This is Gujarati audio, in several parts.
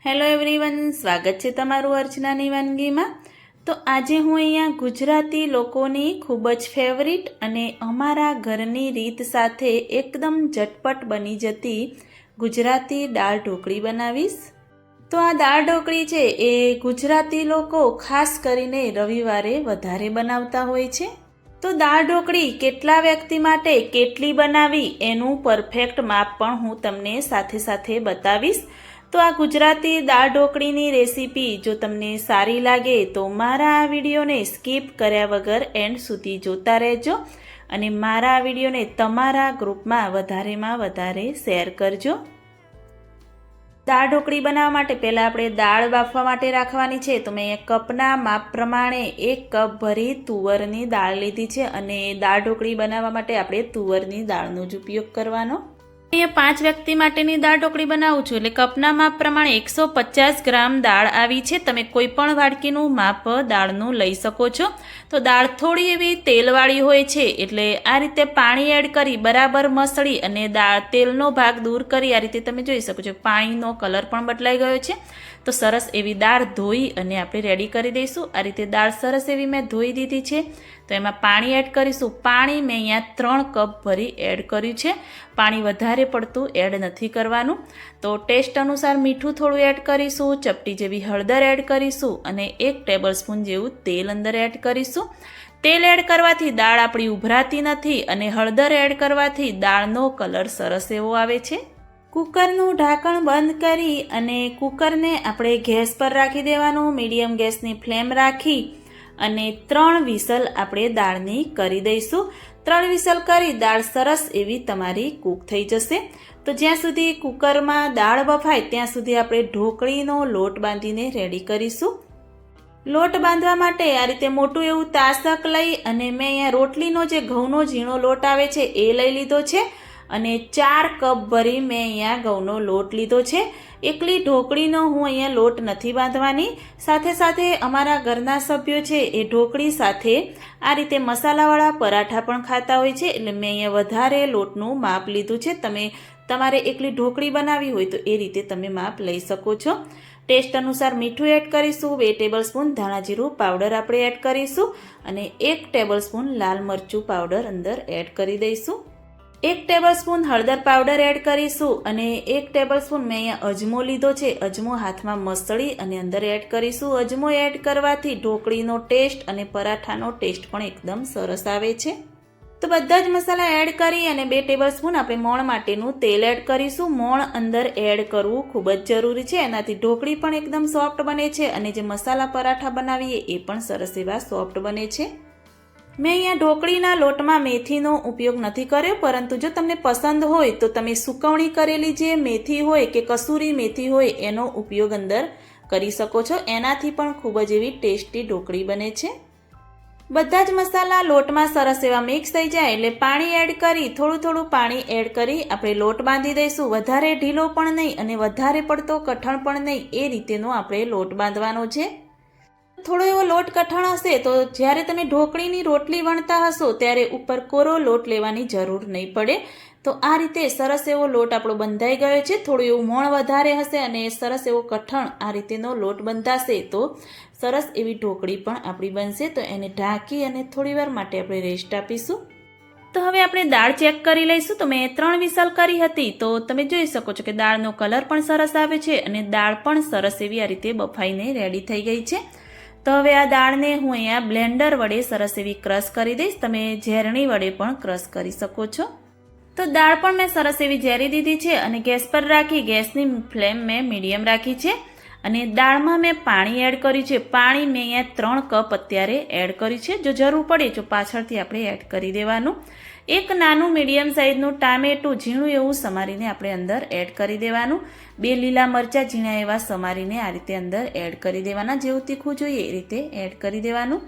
હેલો એવરીવન, સ્વાગત છે તમારું અર્ચનાની વાનગીમાં। તો આજે હું અહીંયા ગુજરાતી લોકોની ખૂબ જ ફેવરિટ અને અમારા ઘરની રીત સાથે એકદમ ઝટપટ બની જતી ગુજરાતી દાળ ઢોકળી બનાવીશ। તો આ દાળ ઢોકળી છે એ ગુજરાતી લોકો ખાસ કરીને રવિવારે વધારે બનાવતા હોય છે। તો દાળ ઢોકળી કેટલા વ્યક્તિ માટે કેટલી બનાવી એનું પરફેક્ટ માપ પણ હું તમને સાથે સાથે બતાવીશ। તો આ ગુજરાતી દાળ ઢોકળીની રેસીપી જો તમને સારી લાગે તો મારા આ વિડીયોને સ્કીપ કર્યા વગર એન્ડ સુધી જોતા રહેજો અને મારા આ વિડીયોને તમારા ગ્રુપમાં વધારે શેર કરજો। દાળ ઢોકળી બનાવવા માટે પહેલાં આપણે દાળ બાફવા માટે રાખવાની છે। તો મેં કપના માપ પ્રમાણે 1 કપ ભરી તુવરની દાળ લીધી છે અને દાળ ઢોકળી બનાવવા માટે આપણે તુવરની દાળનો જ ઉપયોગ કરવાનો। અહીંયા 5 વ્યક્તિ માટેની દાળ ઢોકળી બનાવું છું એટલે કપના માપ પ્રમાણે 150 ગ્રામ દાળ આવી છે। તમે કોઈ પણ વાડકીનું માપ દાળનું લઈ શકો છો। તો દાળ થોડી એવી તેલવાળી હોય છે એટલે આ રીતે પાણી એડ કરી બરાબર મસળી અને તેલનો ભાગ દૂર કરી આ રીતે તમે જોઈ શકો છો પાણીનો કલર પણ બદલાઈ ગયો છે। તો સરસ એવી દાળ ધોઈ અને આપણે રેડી કરી દઈશું। આ રીતે દાળ સરસ એવી મેં ધોઈ દીધી છે। તો એમાં પાણી એડ કરીશું। પાણી મેં અહીંયા 3 કપ ભરી એડ કર્યું છે। પાણી વધારે પડતું એડ નથી કરવાનું। તો ટેસ્ટ અનુસાર મીઠું થોડું એડ કરીશું, ચપટી જેવી હળદર એડ કરીશું અને 1 ટેબલસ્પૂન જેવું તેલ અંદર એડ કરીશું। તેલ એડ કરવાથી દાળ આપણી ઉભરાતી નથી અને હળદર એડ કરવાથી દાળનો કલર સરસ એવો આવે છે। કુકરનું ઢાંકણ બંધ કરી અને કુકરને આપણે ગેસ પર રાખી દેવાનું। મીડિયમ ગેસની ફ્લેમ રાખી અને 3 વિસલ આપણે દાળની કરી દઈશું। 3 વિસલ કરી દાળ સરસ એવી તમારી કૂક થઈ જશે। તો જ્યાં સુધી કુકરમાં દાળ બફાય ત્યાં સુધી આપણે ઢોકળીનો લોટ બાંધીને રેડી કરીશું। લોટ બાંધવા માટે આ રીતે મોટું એવું તાસક લઈ અને મેં અહીંયા રોટલીનો જે ઘઉંનો ઝીણો લોટ આવે છે એ લઈ લીધો છે અને 4 કપ ભરી મેં અહીંયા ઘઉંનો લોટ લીધો છે। એકલી ઢોકળીનો હું અહીંયા લોટ નથી બાંધવાની, સાથે સાથે અમારા ઘરના સભ્યો છે એ ઢોકળી સાથે આ રીતે મસાલાવાળા પરાઠા પણ ખાતા હોય છે એટલે મેં અહીંયા વધારે લોટનું માપ લીધું છે। તમારે એકલી ઢોકળી બનાવવી હોય તો એ રીતે તમે માપ લઈ શકો છો। ટેસ્ટ અનુસાર મીઠું એડ કરીશું, 2 ટેબલસ્પૂન ધાણા જીરું પાવડર આપણે એડ કરીશું અને 1 ટેબલસ્પૂન લાલ મરચું પાવડર અંદર એડ કરી દઈશું। 1 ટેબલસ્પૂન હળદર પાવડર એડ કરીશું અને 1 ટેબલસ્પૂન મેં અહીંયા અજમો લીધો છે। અજમો હાથમાં મસળી અને અંદર એડ કરીશું। અજમો એડ કરવાથી ઢોકળીનો ટેસ્ટ અને પરાઠાનો ટેસ્ટ પણ એકદમ સરસ આવે છે। તો બધા જ મસાલા એડ કરી અને 2 ટેબલસ્પૂન આપણે મોણ માટેનું તેલ એડ કરીશું। મોણ અંદર એડ કરવું ખૂબ જ જરૂરી છે, એનાથી ઢોકળી પણ એકદમ સોફ્ટ બને છે અને જે મસાલા પરાઠા બનાવીએ એ પણ સરસ એવા સોફ્ટ બને છે। મેં અહીંયા ઢોકળીના લોટમાં મેથીનો ઉપયોગ નથી કર્યો, પરંતુ જો તમને પસંદ હોય તો તમે સુકવણી કરેલી જે મેથી હોય કે કસૂરી મેથી હોય એનો ઉપયોગ અંદર કરી શકો છો। એનાથી પણ ખૂબ જ એવી ટેસ્ટી ઢોકળી બને છે। બધા જ મસાલા લોટમાં સરસ એવા મિક્સ થઈ જાય એટલે પાણી એડ કરી થોડું પાણી એડ કરી આપણે લોટ બાંધી દઈશું। વધારે ઢીલો પણ નહીં અને વધારે પડતો કઠણ પણ નહીં, એ રીતેનો આપણે લોટ બાંધવાનો છે। થોડો એવો લોટ કઠણ હશે તો જ્યારે તમે ઢોકળીની રોટલી વણતા હશો ત્યારે ઉપર કોરો લોટ લેવાની જરૂર નહીં પડે। તો આ રીતે સરસ એવો લોટ આપણો બંધાઈ ગયો છે। થોડું એવું મોણ વધારે હશે અને સરસ એવો કઠણ આ રીતેનો લોટ બંધાશે તો સરસ એવી ઢોકળી પણ આપણી બનશે। તો એને ઢાંકી અને થોડીવાર માટે આપણે રેસ્ટ આપીશું। તો હવે આપણે દાળ ચેક કરી લઈશું। તો મેં 3 વિસલ કરી હતી તો તમે જોઈ શકો છો કે દાળનો કલર પણ સરસ આવે છે અને દાળ પણ સરસ એવી આ રીતે બફાઈને રેડી થઈ ગઈ છે। તો હવે આ દાળને હું અહીંયા બ્લેન્ડર વડે સરસ એવી ક્રશ કરી દઈશ। તમે ઝેરણી વડે પણ ક્રશ કરી શકો છો। તો દાળ પણ મેં સરસ એવી ઝેરી દીધી છે અને ગેસ પર રાખી ગેસની ફ્લેમ મેં મીડિયમ રાખી છે અને દાળમાં મેં પાણી એડ કર્યું છે। પાણી મેં અહીંયા 3 કપ અત્યારે એડ કર્યું છે। જો જરૂર પડે તો પાછળથી આપણે એડ કરી દેવાનું। એક નાનું મીડિયમ સાઇઝનું ટામેટું ઝીણું એવું સમારીને આપણે અંદર એડ કરી દેવાનું। 2 લીલા મરચાં ઝીણા એવા સમારીને આ રીતે અંદર એડ કરી દેવાના। જેવું તીખું જોઈએ એ રીતે એડ કરી દેવાનું।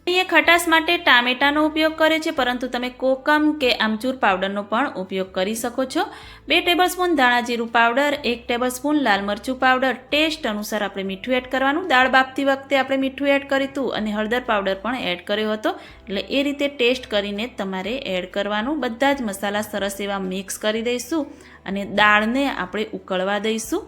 અહીંયા ખટાશ માટે ટામેટાનો ઉપયોગ કરે છે, પરંતુ તમે કોકમ કે આમચૂર પાવડરનો પણ ઉપયોગ કરી શકો છો। 2 ટેબલસ્પૂન ધાણા જીરું પાવડર, 1 ટેબલસ્પૂન લાલ મરચું પાવડર, ટેસ્ટ અનુસાર આપણે મીઠું એડ કરવાનું। દાળ બાફતી વખતે આપણે મીઠું એડ કર્યું હતું અને હળદર પાવડર પણ એડ કર્યો હતો એટલે એ રીતે ટેસ્ટ કરીને તમારે એડ કરવાનું। બધા જ મસાલા સરસ એવા મિક્સ કરી દઈશું અને દાળને આપણે ઉકળવા દઈશું।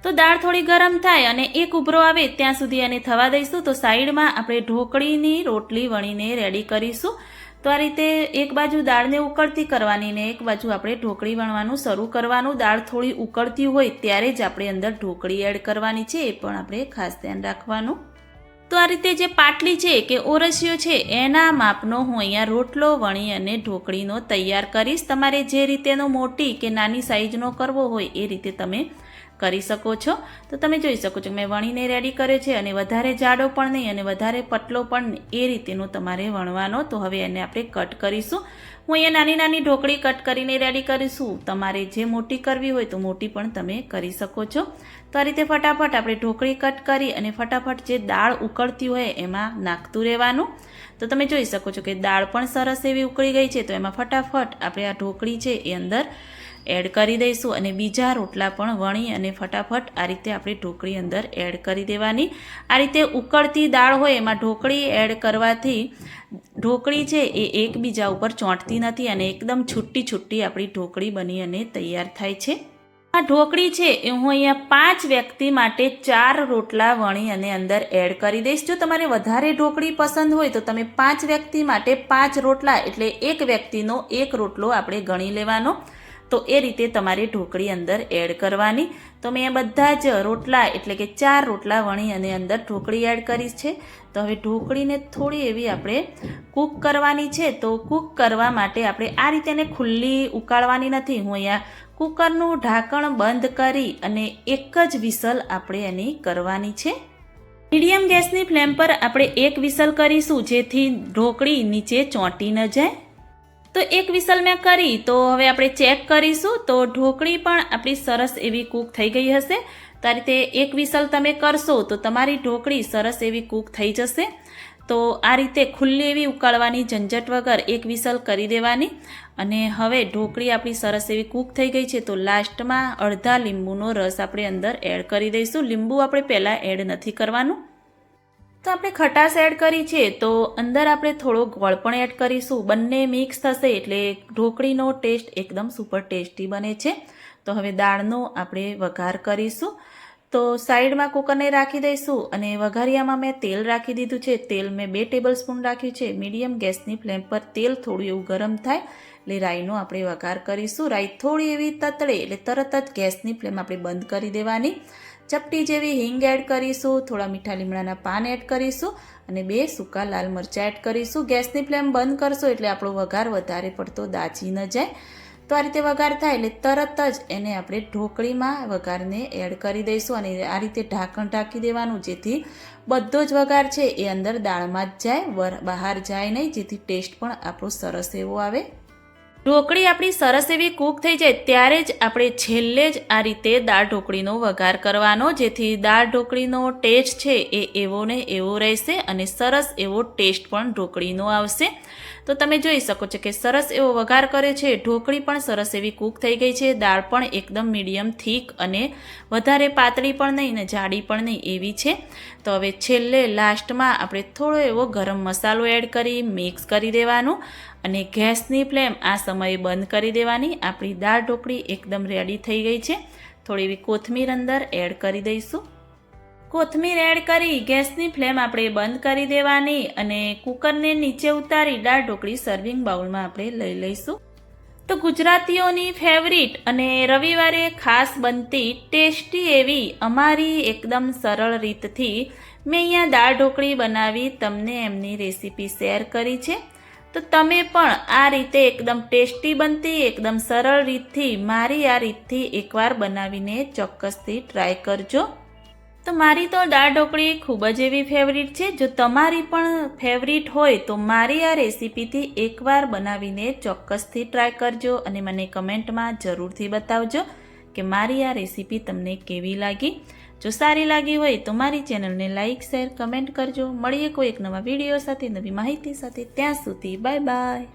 તો દાળ થોડી ગરમ થાય અને એક ઉભરો આવે ત્યાં સુધી એને થવા દઈશું. તો સાઈડમાં આપણે ઢોકળીની રોટલી વણીને રેડી કરીશું. તો આ રીતે એક બાજુ દાળને ઉકળતી કરવાની ને એક બાજુ આપણે ઢોકળી વણવાનું શરૂ કરવાનું. દાળ થોડી ઉકળતી હોય ત્યારે જ આપણે અંદર ઢોકળી એડ કરવાની છે, એ પણ આપણે ખાસ ધ્યાન રાખવાનું. તો આ રીતે જે પાટલી છે કે ઓરસિયો છે એના માપનો હું અહીંયા રોટલો વણી અને ઢોકળીનો તૈયાર કરીશ. તમારે જે રીતેનો મોટી કે નાની સાઈઝનો કરવો હોય એ રીતે તમે કરી શકો છો. તો તમે જોઈ શકો છો મેં વણીને રેડી કર્યો છે અને વધારે જાડો પણ નહીં અને વધારે પતલો પણ નહીં, એ રીતેનો તમારે વણવાનો. તો હવે એને આપણે કટ કરીશું. હું અહીંયા નાની નાની ઢોકળી કટ કરીને રેડી કરીશું. તમારે જે મોટી કરવી હોય તો મોટી પણ તમે કરી શકો છો. તો આ રીતે ફટાફટ આપણે ઢોકળી કટ કરી અને ફટાફટ જે દાળ ઉકળતી હોય એમાં નાખતું રહેવાનું. તો તમે જોઈ શકો છો કે દાળ પણ સરસ એવી ઉકળી ગઈ છે. તો એમાં ફટાફટ આપણે આ ઢોકળી છે એ અંદર એડ કરી દઈશું અને બીજા રોટલા પણ વણી અને ફટાફટ આ રીતે આપણી ઢોકળી અંદર એડ કરી દેવાની. આ રીતે ઉકળતી દાળ હોય એમાં ઢોકળી એડ કરવાથી ઢોકળી છે એ એકબીજા ઉપર ચોંટતી નથી અને એકદમ છૂટી છૂટી આપણી ઢોકળી બની અને તૈયાર થાય છે. આ ઢોકળી છે એ હું અહીંયા 5 વ્યક્તિ માટે 4 રોટલા વણી અને અંદર એડ કરી દઈશ. જો તમારે વધારે ઢોકળી પસંદ હોય તો તમે 5 વ્યક્તિ માટે 5 રોટલા એટલે એક વ્યક્તિનો 1 રોટલો આપણે ગણી લેવાનો. તો એ રીતે તમારે ઢોકળી અંદર એડ કરવાની. તો મેં બધા જ રોટલા એટલે કે 4 રોટલા વણી અને અંદર ઢોકળી એડ કરી છે. તો હવે ઢોકળીને થોડી એવી આપણે કૂક કરવાની છે. તો કૂક કરવા માટે આપણે આ રીતે એને ખુલ્લી ઉકાળવાની નથી. હું અહીંયા કુકરનું ઢાંકણ બંધ કરી અને એક જ વિસલ આપણે એની કરવાની છે. મીડિયમ ગેસની ફ્લેમ પર આપણે એક વિસલ કરીશું જેથી ઢોકળી નીચે ચોંટી ન જાય. તો એક વિસલ મેં કરી. તો હવે આપણે ચેક કરીશું. તો ઢોકળી પણ આપણી સરસ એવી કૂક થઈ ગઈ હશે. તો આ રીતે એક વિસલ તમે કરશો તો તમારી ઢોકળી સરસ એવી કૂક થઈ જશે. તો આ રીતે ખુલ્લી એવી ઉકાળવાની ઝંઝટ વગર એક વિસલ કરી દેવાની. અને હવે ઢોકળી આપણી સરસ એવી કૂક થઈ ગઈ છે. તો લાસ્ટમાં અડધા લીંબુનો રસ આપણે અંદર એડ કરી દઈશું. લીંબુ આપણે પહેલાં એડ નથી કરવાનું. તો આપણે ખટાશ એડ કરી છે તો અંદર આપણે થોડો ગોળ પણ એડ કરીશું. બંને મિક્સ થશે એટલે ઢોકળીનો ટેસ્ટ એકદમ સુપર ટેસ્ટી બને છે. તો હવે દાળનો આપણે વઘાર કરીશું. તો સાઈડમાં કુકરને રાખી દઈશું અને વઘારિયામાં મેં તેલ રાખી દીધું છે. તેલ મેં 2 ટેબલ સ્પૂન રાખ્યું છે. મીડિયમ ગેસની ફ્લેમ પર તેલ થોડું એવું ગરમ થાય એટલે રાઈનો આપણે વઘાર કરીશું. રાઈ થોડી એવી તતળે એટલે તરત જ ગેસની ફ્લેમ આપણે બંધ કરી દેવાની. ચપટી જેવી હિંગ એડ કરીશું. થોડા મીઠા લીમડાના પાન એડ કરીશું અને 2 સૂકા લાલ મરચાં એડ કરીશું. ગેસની ફ્લેમ બંધ કરશો એટલે આપણો વઘાર વધારે પડતો દાજી ન જાય. તો આ રીતે વઘાર થાય એટલે તરત જ એને આપણે ઢોકળીમાં વઘારને એડ કરી દઈશું અને આ રીતે ઢાંકણ ઢાંકી દેવાનું જેથી બધો જ વઘાર છે એ અંદર દાળમાં જ જાય, બહાર જાય નહીં, જેથી ટેસ્ટ પણ આપણો સરસ એવો આવે. ઢોકળી આપણી સરસ એવી કૂક થઈ જાય ત્યારે જ આપણે છેલ્લે જ આ રીતે દાળ ઢોકળીનો વઘાર કરવાનો, જેથી દાળ ઢોકળીનો ટેસ્ટ છે એ એવો ને એવો રહેશે અને સરસ એવો ટેસ્ટ પણ ઢોકળીનો આવશે. તો તમે જોઈ શકો છો કે સરસ એવો વઘાર કર્યો છે. ઢોકળી પણ સરસ એવી કૂક થઈ ગઈ છે. દાળ પણ એકદમ મીડિયમ થીક અને વધારે પાતળી પણ નહીં ને જાડી પણ નહીં એવી છે. તો હવે છેલ્લે લાસ્ટમાં આપણે થોડો એવો ગરમ મસાલો એડ કરી મિક્સ કરી દેવાનું અને ગેસની ફ્લેમ આ સમયે બંધ કરી દેવાની. આપણી દાળ ઢોકળી એકદમ રેડી થઈ ગઈ છે. થોડી એવી કોથમીર અંદર એડ કરી દઈશું. કોથમીર એડ કરી ગેસની ફ્લેમ આપણે બંધ કરી દેવાની અને કુકરને નીચે ઉતારી દાળ ઢોકળી સર્વિંગ બાઉલમાં આપણે લઈ લઈશું. તો ગુજરાતીઓની ફેવરિટ અને રવિવારે ખાસ બનતી ટેસ્ટી એવી અમારી એકદમ સરળ રીતથી મેં અહીંયા દાળ ઢોકળી બનાવી તમને એમની રેસીપી શેર કરી છે. તો તમે પણ આ રીતે એકદમ ટેસ્ટી બનતી એકદમ સરળ રીતથી મારી આ રીતથી એકવાર બનાવીને ચોક્કસથી ટ્રાય કરજો. તો મારી તો દાળ ઢોકળી ખૂબ જ એવી ફેવરિટ છે. જો તમારી પણ ફેવરિટ હોય તો મારી આ રેસીપીથી એકવાર બનાવીને ચોક્કસથી ટ્રાય કરજો અને મને કમેન્ટમાં જરૂરથી બતાવજો કે મારી આ રેસીપી તમને કેવી લાગી. જો સારી લાગી હોય તો મારી ચેનલને લાઇક, શેર, કમેન્ટ કરજો. મળીએ કોઈ એક નવા વિડીયો સાથે, નવી માહિતી સાથે. ત્યાં સુધી બાય બાય.